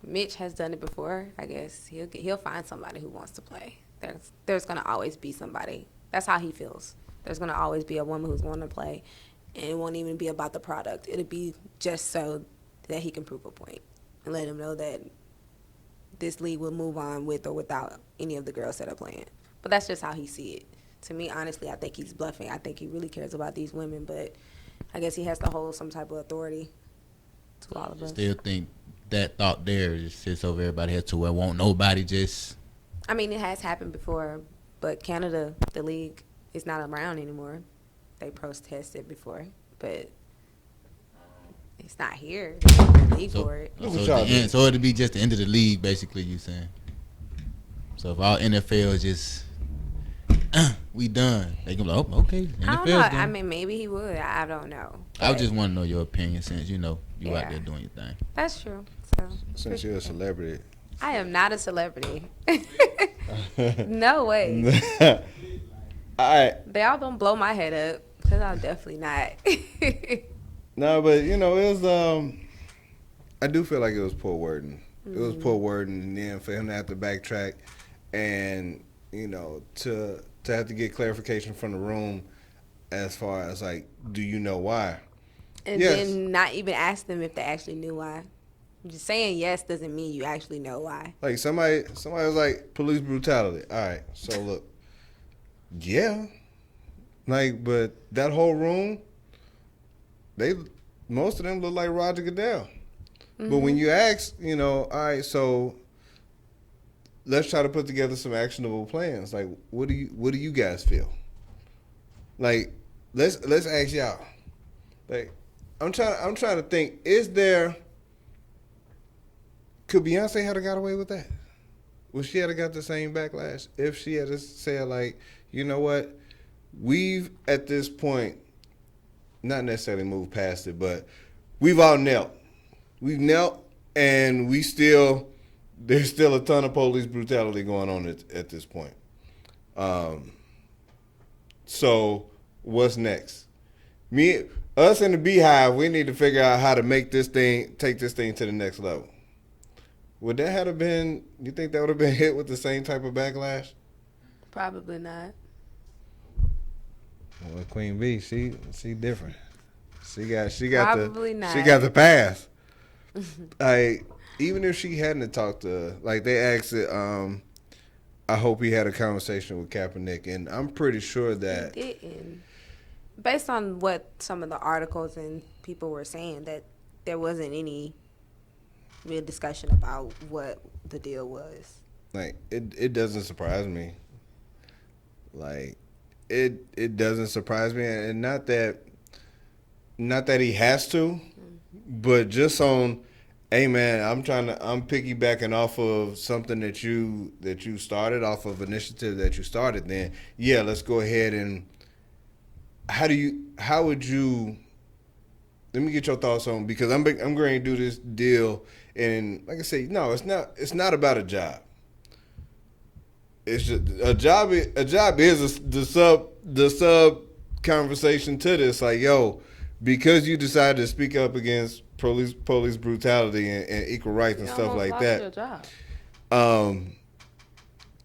Mitch has done it before. I guess he'll find somebody who wants to play. There's gonna always be somebody. That's how he feels. There's gonna always be a woman who's going to play, and it won't even be about the product. It'll be just so that he can prove a point and let him know that this league will move on with or without any of the girls that are playing. But that's just how he see it. To me, honestly, I think he's bluffing. I think he really cares about these women, but I guess he has to hold some type of authority to all of us. Still think that thought there just sits over everybody's head to where won't nobody just. I mean, it has happened before, but Canada, the league, is not around anymore. They protested before, but it's not here. There's no league for it. So it'd be just the end of the league, basically, you saying. So if all NFL just we done, they can be like, oh, okay, I don't NFL's know. done. I mean, maybe he would. I don't know. I But just want to know your opinion since you know you out Yeah. there doing your thing. that's true. So Since you're a celebrity. I am not a celebrity. No way. All right. They all gonna blow my head up because I'm definitely not. No, but you know, it was I do feel like it was poor wording. It was poor wording, and then for him to have to backtrack and, you know, to have to get clarification from the room as far as like, do you know why? And Yes. then not even ask them if they actually knew why. Just saying yes doesn't mean you actually know why. Like somebody was like police brutality. All right, so look, yeah, like, but that whole room, most of them look like Roger Goodell. But when you ask, all right, so let's try to put together some actionable plans. Like, what do you guys feel? Like, let's ask y'all. Like, I'm trying to think. Could Beyonce have got away with that? Would she have got the same backlash if she had said, like, you know what, we've at this point not necessarily moved past it, but we've all knelt. We've knelt, and there's still a ton of police brutality going on at this point. So what's next? Us and the Beehive, we need to figure out how to take this thing to the next level. Would that have been? You think that would have been hit with the same type of backlash? Probably not. Well, Queen Bee, she different. She got Probably not. She got the pass. Even if she hadn't talked to, like, they asked it. I hope he had a conversation with Kaepernick, and I'm pretty sure that He didn't. Based on what some of the articles and people were saying, that there wasn't any real discussion about what the deal was. like it doesn't surprise me. Like it doesn't surprise me, and not that he has to, but just on, hey man, I'm piggybacking off of something that you started, off of initiative that you started. Then yeah, let's go ahead and how would you? Let me get your thoughts on, because I'm going to do this deal, and like I say, no, it's not about a job. It's just a job. A job is the sub conversation to this. Like, yo, because you decided to speak up against police brutality and equal rights and stuff like that. Your job.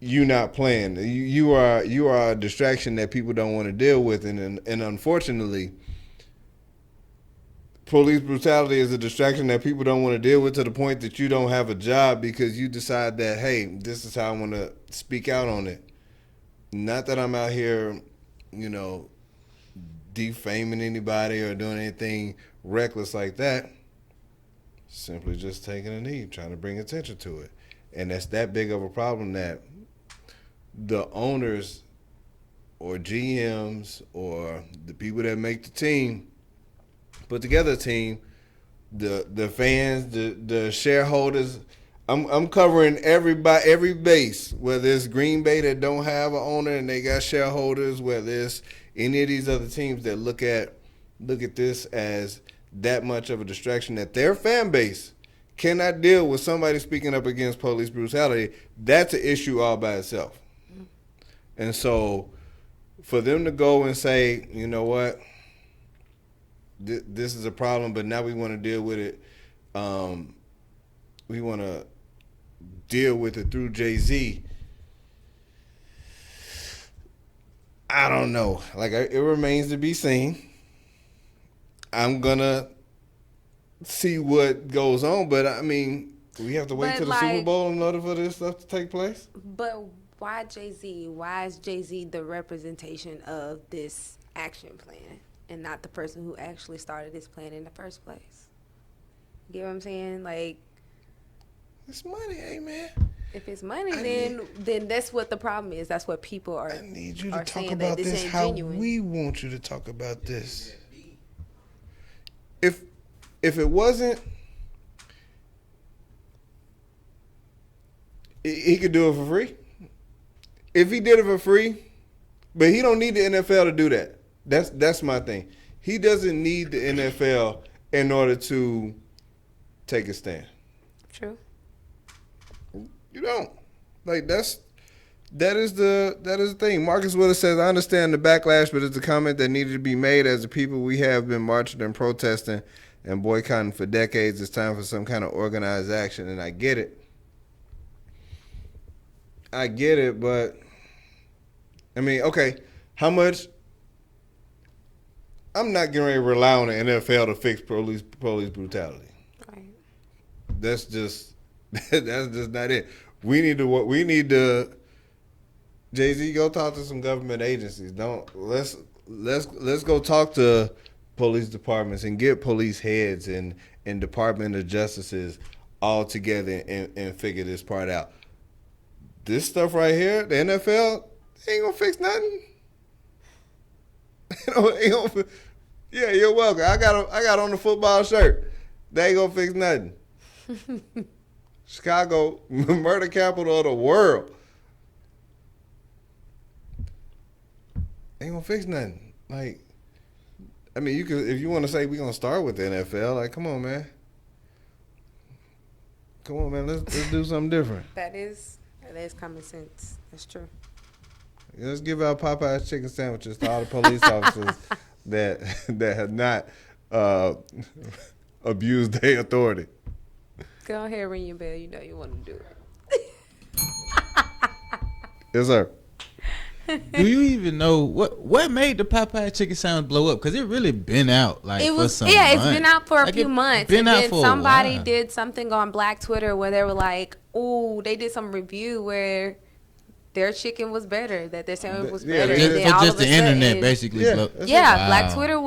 You not playing. You are a distraction that people don't want to deal with, and unfortunately, police brutality is a distraction that people don't want to deal with, to the point that you don't have a job because you decide that, hey, this is how I want to speak out on it. Not that I'm out here, defaming anybody or doing anything reckless like that. Simply just taking a knee, trying to bring attention to it. And that's that big of a problem that the owners or GMs or the people that make the team, put together a team, the fans, the shareholders. I'm covering every base, whether it's Green Bay that don't have an owner and they got shareholders, whether it's any of these other teams that look at this as that much of a distraction that their fan base cannot deal with somebody speaking up against police brutality. That's an issue all by itself. And so for them to go and say, you know what, this is a problem, but now we want to deal with it. We want to deal with it through Jay-Z. I don't know. Like, it remains to be seen. I'm going to see what goes on, but I mean, we have to wait till the Super Bowl in order for this stuff to take place. But why Jay-Z? Why is Jay-Z the representation of this action plan and not the person who actually started this plan in the first place? You get what I'm saying? Like, it's money, hey man. If it's money, then that's what the problem is. That's what people are. I need you to talk about this how genuine. We want you to talk about this. If it wasn't, he could do it for free. If he did it for free, but he don't need the NFL to do that. That's my thing. He doesn't need the NFL in order to take a stand. True. You don't. Like, that is the thing. Marcus Willis says, I understand the backlash, but it's a comment that needed to be made. As the people we have been marching and protesting and boycotting for decades, it's time for some kind of organized action. And I get it. But I mean, okay, how much? I'm not getting ready to rely on the NFL to fix police brutality. Right. that's just not it. We need to Jay-Z, go talk to some government agencies. Let's go talk to police departments and get police heads and Department of Justices all together and figure this part out. This stuff right here, the NFL, they ain't gonna fix nothing. Yeah, you're welcome. I got on the football shirt. They ain't gonna fix nothing. Chicago, murder capital of the world. Ain't gonna fix nothing. Like, I mean, you could, if you want to say we're gonna start with the NFL, like, come on, man. Come on, man. Let's do something different. That is common sense. That's true. Let's give out Popeye's chicken sandwiches to all the police officers that have not abused their authority. Go ahead, ring your bell. You know you want to do it. Yes, sir. Do you even know what made the Popeye chicken sandwich blow up? Because it really been out for some months. It's been out for a few months. Been out for somebody a while. did something on Black Twitter where they were like, "Ooh," they did some review where their chicken was better, that their sandwich was better. Just, and then all just of a the internet sudden- basically. Yeah. Blow. Yeah, Wow. Black Twitter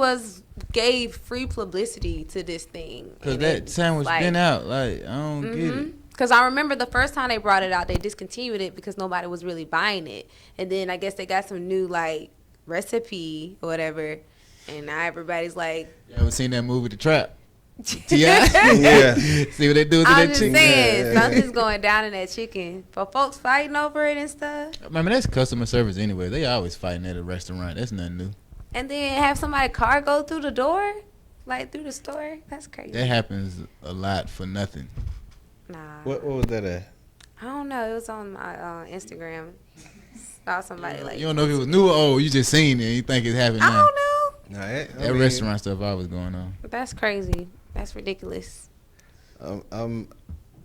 gave free publicity to this thing. Because And that it's sandwich like- been out. Like, I don't get it. Because I remember the first time they brought it out, they discontinued it because nobody was really buying it. And then I guess they got some new, like, recipe or whatever. And now everybody's like... You ever seen that movie, The Trap? T.I.? Yeah. See what they do to I'm that just chicken? saying, something's going down in that chicken. For folks fighting over it and stuff. I mean, that's customer service anyway. They always fighting at a restaurant. That's nothing new. And then have somebody's car go through the door? Like, through the store? That's crazy. That happens a lot for nothing. Nah. What was that at? I don't know. It was on my Instagram. Saw somebody like... You don't know if it was new or old. You just seen it and you think it's happening I now. don't know. Nah, That restaurant stuff always going on. That's crazy. That's ridiculous. I'm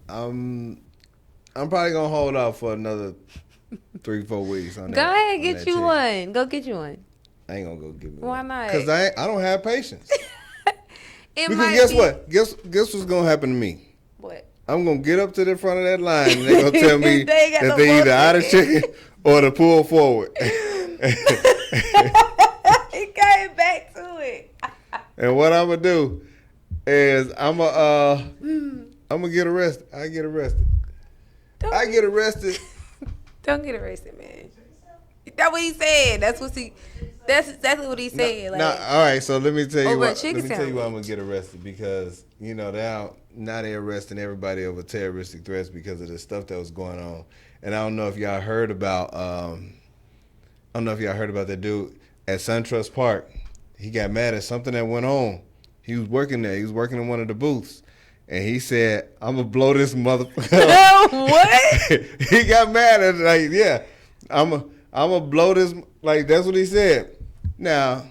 probably gonna hold out for another 3-4 weeks on that. Go ahead, on get that you chicken. one. Go get you one. I ain't gonna go get me Why one. not? Because I don't have patience. It Because might guess be- what? Guess what's gonna happen to me? What? I'm gonna get up to the front of that line and they're gonna tell me They ain't got that no they more either out of chicken or to pull forward. He came back to it. And what I'm gonna do is I'm gonna get arrested. I get arrested. I get arrested. Don't get arrested, man. That's what he said. That's exactly what he said. Like, All right, so let me tell you Over a what. chicken Let me tell you why I'm sandwich. gonna get arrested because now they're arresting everybody over terroristic threats because of the stuff that was going on. And I don't know if y'all heard about that dude at SunTrust Park. He got mad at something that went on. He was working there. He was working in one of the booths. And he said, I'm going to blow this motherfucker up. What? He got mad at it. Like, yeah, I'm going to blow this. Like, that's what he said. Now,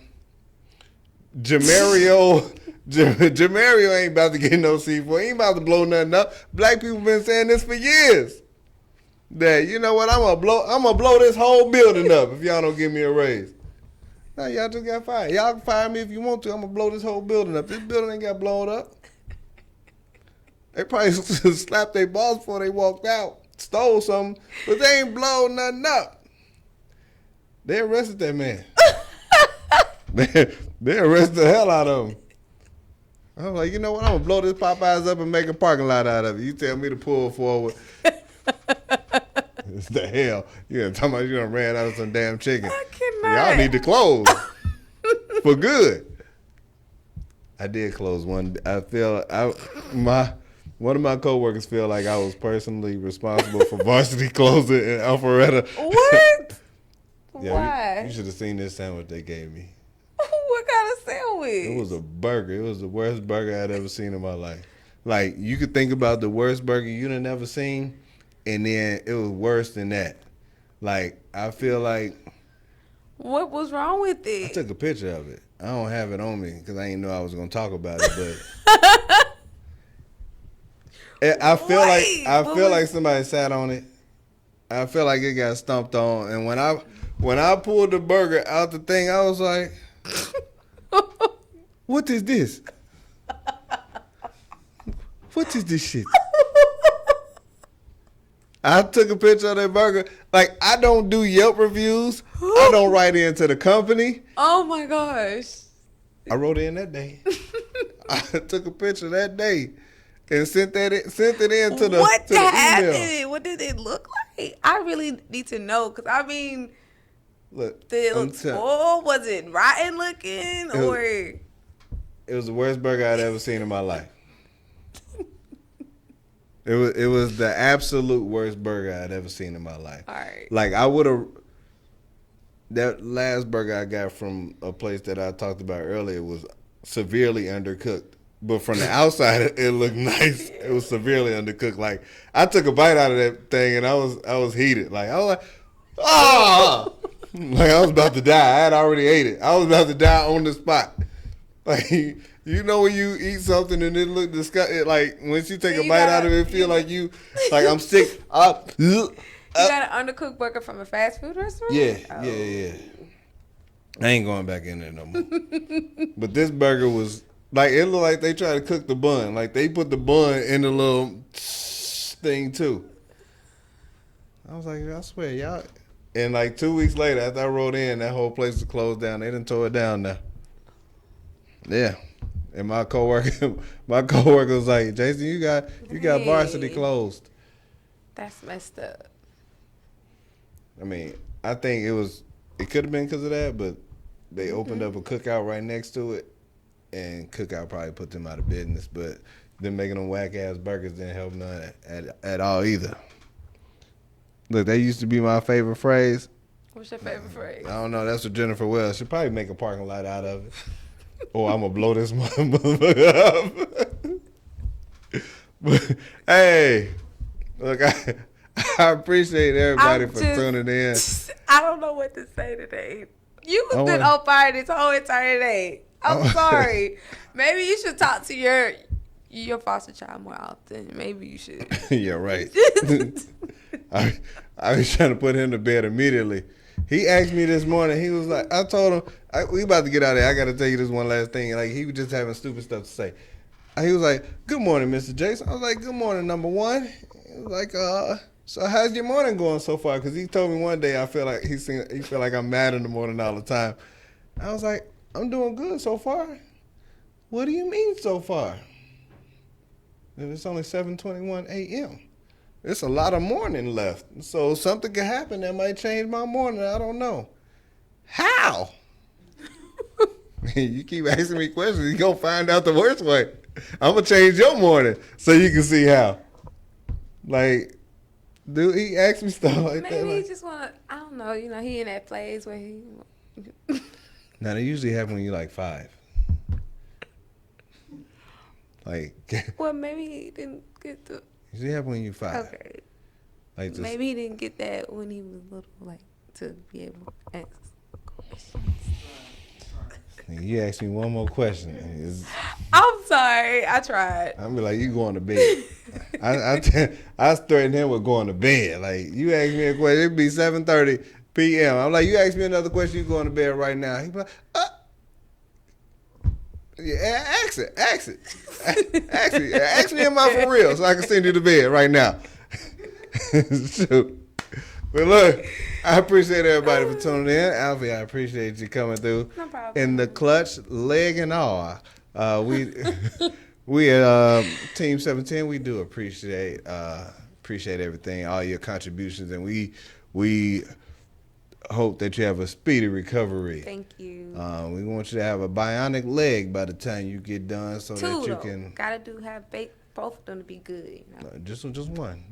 Jamario ain't about to get no C4. He ain't about to blow nothing up. Black people been saying this for years. That, you know what, I'm gonna blow this whole building up if y'all don't give me a raise. No, y'all just got fired. Y'all can fire me if you want to. I'm gonna blow this whole building up. This building ain't got blown up. They probably slapped their boss before they walked out, stole something, but they ain't blown nothing up. They arrested that man. They arrested the hell out of him. I was like, you know what? I'm gonna blow this Popeyes up and make a parking lot out of it. You tell me to pull forward. It's the hell. You talking about you done ran out of some damn chicken. I cannot. Y'all need to close for good. I did close one. One of my coworkers feel like I was personally responsible for varsity closing in Alpharetta. What? Yeah, Why? you should have seen this sandwich they gave me. What kind of sandwich? It was a burger. It was the worst burger I'd ever seen in my life. Like, you could think about the worst burger you'd have never seen, and then it was worse than that. Like, I feel like What was wrong with I it? took a picture of it. I don't have it on me because I didn't know I was going to talk about it, but I feel like somebody sat on it. I feel like it got stumped on, and when I pulled the burger out the thing, I was like, "What is this? What is this shit?" I took a picture of that burger. Like, I don't do Yelp reviews. I don't write into the company. Oh my gosh. I wrote in that day. I took a picture that day and sent it in to the What to the happened? email. What did it look like? I really need to know because I mean, Look, did it I'm look tell- spoiled? Was it rotten looking or? It was the worst burger I'd ever seen in my life. It was the absolute worst burger I'd ever seen in my life. All right. Like, I would have. That last burger I got from a place that I talked about earlier was severely undercooked. But from the outside, it looked nice. It was severely undercooked. Like, I took a bite out of that thing and I was heated. Like, I was like, ah! Like, I was about to die. I had already ate it. I was about to die on the spot. Like, you know when you eat something and it look disgusting, like once you take a bite out of it, it feel like I'm sick. You got an undercooked burger from a fast food restaurant? Yeah, Oh. yeah. I ain't going back in there no more. But this burger was like, it looked like they tried to cook the bun. Like, they put the bun in the little thing too. I was like, I swear, y'all. And like 2 weeks later, after I rolled in, that whole place was closed down. They done tore it down now. Yeah. And my coworker was like, Jason, you got varsity Hey. closed. That's messed up. I mean, I think it could have been because of that, but they opened up a cookout right next to it, and cookout probably put them out of business. But them making them whack ass burgers didn't help none at all either. Look, that used to be my favorite phrase. What's your favorite phrase? I don't know. That's what Jennifer Wells. She'll probably make a parking lot out of it. Or I'm gonna blow this motherfucker up. But, hey, look, I appreciate everybody for tuning in. I don't know what to say today. You've Oh, been well. on fire this whole entire day. I'm Oh. sorry. Maybe you should talk to your foster child more often. Maybe you should. Yeah, right. I was trying to put him to bed immediately. He asked me this morning. He was like, I told him, we about to get out of here. I got to tell you this one last thing. Like, he was just having stupid stuff to say. He was like, good morning, Mr. Jason. I was like, good morning, number one. He was like, so how's your morning going so far? Because he told me one day I feel like he feel like I'm mad in the morning all the time. I was like, I'm doing good so far. What do you mean so far? And it's only 7:21 a.m. It's a lot of morning left. So something could happen that might change my morning. I don't know. How? You keep asking me questions, you're going to find out the worst way. I'm going to change your morning so you can see how. Like, dude, he asked me stuff like that. Maybe Like, he just want to, I don't know, he in that place where he. now, they usually happen when you're like 5. Like, Well, maybe he didn't get the. usually happen when you're 5. Okay. Like, just, Maybe he didn't get that when he was little, like, to be able to ask questions. you ask me one more question. I'm sorry. I tried. I'm be like, you going to bed. I threatened him with going to bed. Like, you ask me a question, it'd be 7:30 p.m. I'm like, you ask me another question, you going to bed right now. He be like, yeah, ask it. Ask it. Ask me, am I for real? So I can send you to bed right now. Shoot. But look, I appreciate everybody for tuning in. Alfie, I appreciate you coming through. No problem. In the clutch, leg and all. We at Team 710, we do appreciate everything, all your contributions, and we hope that you have a speedy recovery. Thank you. We want you to have a bionic leg by the time you get done, so Two, that you though. can. Gotta have both of them to be good. You know? Just one.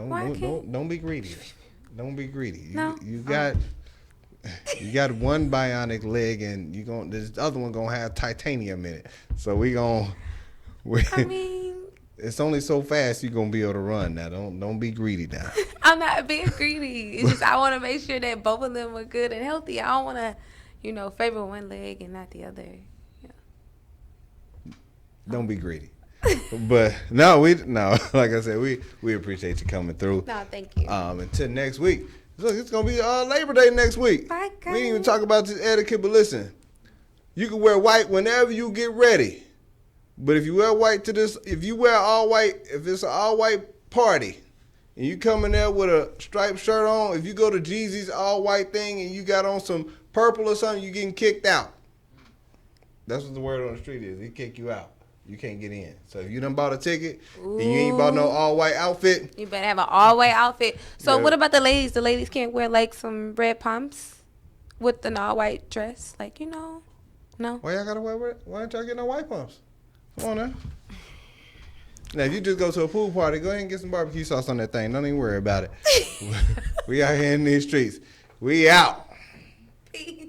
Why Don't be greedy. Don't be greedy. No. You got one bionic leg, and this other one gonna have titanium in it. So I mean, it's only so fast you're gonna be able to run. Now don't be greedy now. I'm not being greedy. It's just I want to make sure that both of them are good and healthy. I don't want to, favor one leg and not the other. Don't be greedy. But no, like I said, we appreciate you coming through. No, thank you. Until next week. Look, it's gonna be Labor Day next week. Bye, We didn't even guys. talk about this etiquette, but listen, you can wear white whenever you get ready. But if you wear white if you wear all white, if it's an all white party, and you come in there with a striped shirt on, if you go to Jeezy's all white thing and you got on some purple or something, you getting kicked out. That's what the word on the street is. He kick you out. You can't get in. So if you done bought a ticket and you ain't bought no all white outfit, You better have an all white outfit. So Yeah. what about the ladies? The ladies can't wear like some red pumps with an all white dress, like no. why y'all gotta wear red? Why don't y'all get no white pumps? Come on now. Now if you just go to a pool party, go ahead and get some barbecue sauce on that thing. Don't even worry about it. We out here in these streets. We out. Peace.